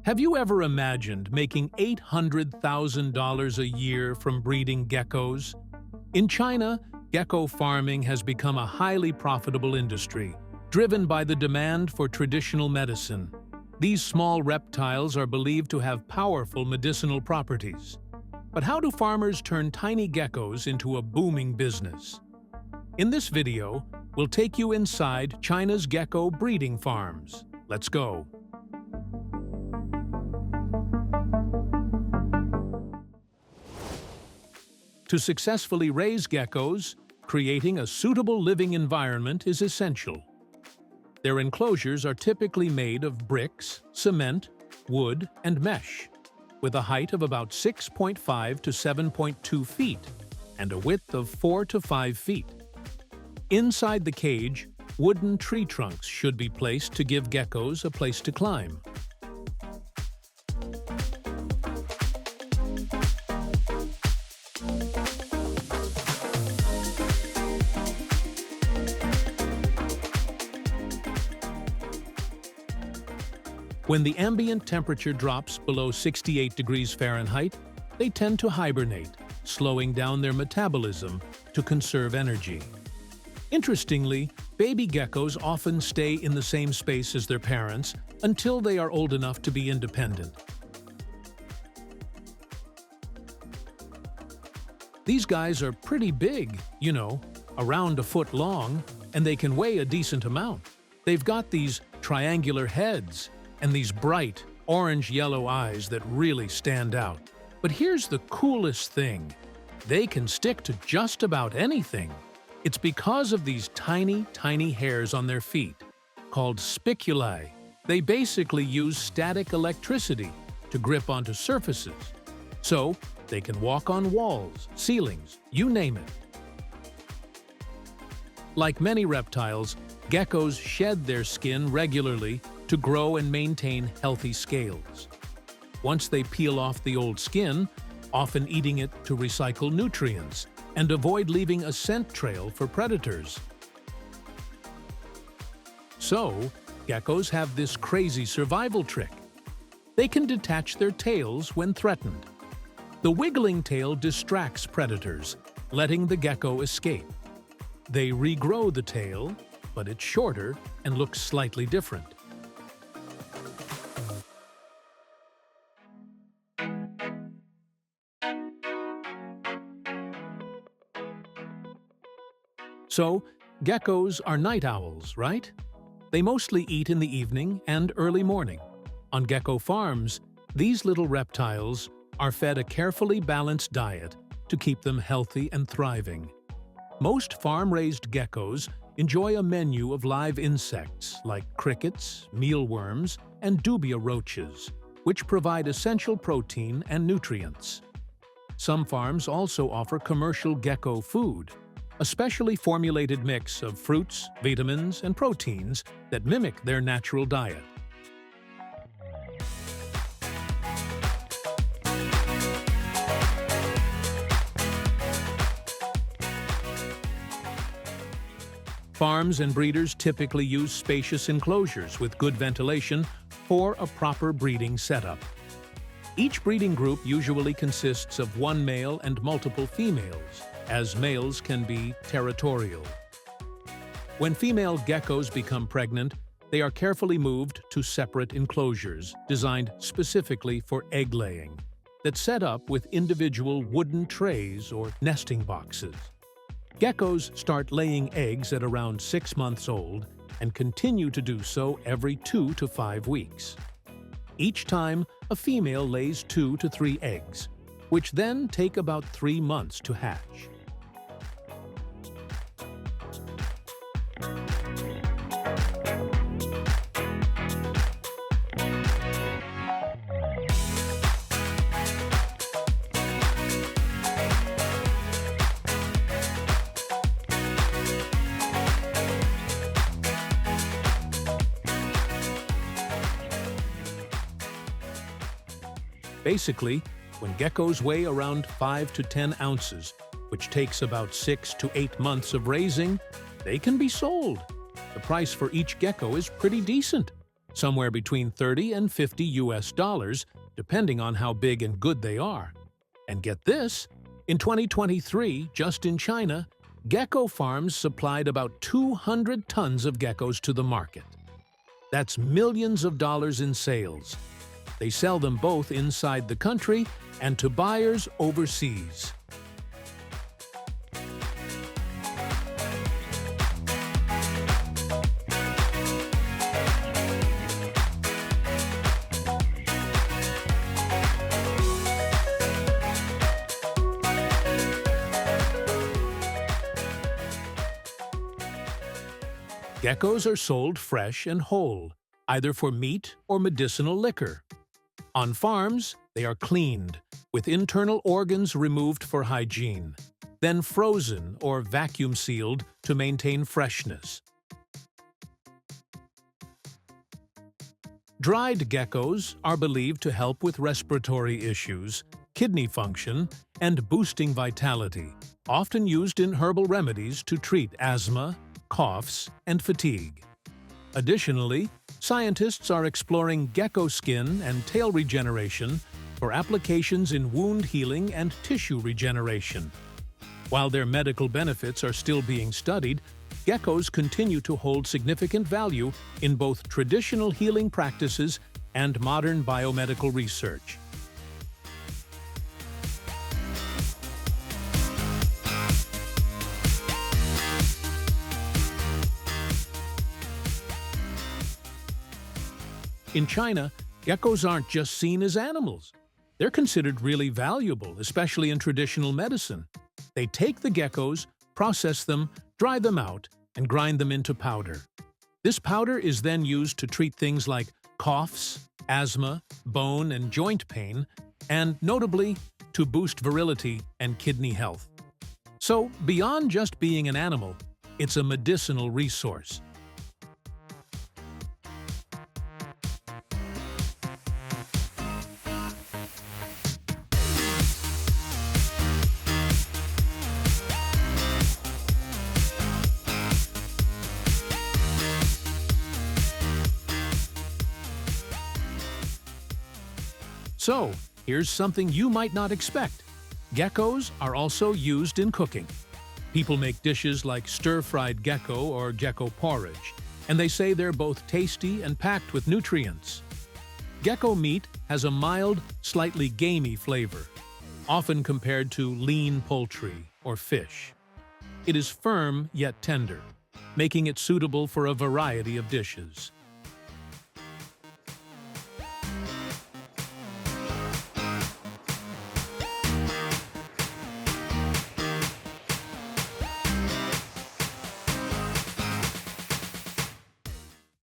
Have you ever imagined making $800,000 a year from breeding geckos? In China, gecko farming has become a highly profitable industry, driven by the demand for traditional medicine. These small reptiles are believed to have powerful medicinal properties. But how do farmers turn tiny geckos into a booming business? In this video, we'll take you inside China's gecko breeding farms. Let's go. To successfully raise geckos, creating a suitable living environment is essential. Their enclosures are typically made of bricks, cement, wood, and mesh, with a height of about 6.5 to 7.2 feet and a width of 4 to 5 feet. Inside the cage, wooden tree trunks should be placed to give geckos a place to climb. When the ambient temperature drops below 68 degrees Fahrenheit, they tend to hibernate, slowing down their metabolism to conserve energy. Interestingly, baby geckos often stay in the same space as their parents until they are old enough to be independent. These guys are pretty big, around a foot long, and they can weigh a decent amount. They've got these triangular heads and these bright orange-yellow eyes that really stand out. But here's the coolest thing. They can stick to just about anything. It's because of these tiny, tiny hairs on their feet, called spiculae. They basically use static electricity to grip onto surfaces. So, they can walk on walls, ceilings, you name it. Like many reptiles, geckos shed their skin regularly to grow and maintain healthy scales. Once they peel off the old skin, often eating it to recycle nutrients and avoid leaving a scent trail for predators. So, geckos have this crazy survival trick. They can detach their tails when threatened. The wiggling tail distracts predators, letting the gecko escape. They regrow the tail, but it's shorter and looks slightly different. So, geckos are night owls, right? They mostly eat in the evening and early morning. On gecko farms, these little reptiles are fed a carefully balanced diet to keep them healthy and thriving. Most farm-raised geckos enjoy a menu of live insects like crickets, mealworms, and dubia roaches, which provide essential protein and nutrients. Some farms also offer commercial gecko food, a specially formulated mix of fruits, vitamins, and proteins that mimic their natural diet. Farms and breeders typically use spacious enclosures with good ventilation for a proper breeding setup. Each breeding group usually consists of one male and multiple females, as males can be territorial. When female geckos become pregnant, they are carefully moved to separate enclosures designed specifically for egg laying, that's set up with individual wooden trays or nesting boxes. Geckos start laying eggs at around 6 months old and continue to do so every 2 to 5 weeks. Each time, a female lays 2 to 3 eggs, which then take about 3 months to hatch. Basically, when geckos weigh around 5 to 10 ounces, which takes about 6 to 8 months of raising, they can be sold. The price for each gecko is pretty decent, somewhere between 30 and 50 US dollars, depending on how big and good they are. And get this, in 2023, just in China, gecko farms supplied about 200 tons of geckos to the market. That's millions of dollars in sales. They sell them both inside the country and to buyers overseas. Geckos are sold fresh and whole, either for meat or medicinal liquor. On farms, they are cleaned, with internal organs removed for hygiene, then frozen or vacuum-sealed to maintain freshness. Dried geckos are believed to help with respiratory issues, kidney function, and boosting vitality, often used in herbal remedies to treat asthma, coughs, and fatigue. Additionally, scientists are exploring gecko skin and tail regeneration for applications in wound healing and tissue regeneration. While their medical benefits are still being studied, geckos continue to hold significant value in both traditional healing practices and modern biomedical research. In China, geckos aren't just seen as animals. They're considered really valuable, especially in traditional medicine. They take the geckos, process them, dry them out, and grind them into powder. This powder is then used to treat things like coughs, asthma, bone and joint pain, and, notably, to boost virility and kidney health. So, beyond just being an animal, it's a medicinal resource. So, here's something you might not expect. Geckos are also used in cooking. People make dishes like stir-fried gecko or gecko porridge, and they say they're both tasty and packed with nutrients. Gecko meat has a mild, slightly gamey flavor, often compared to lean poultry or fish. It is firm yet tender, making it suitable for a variety of dishes.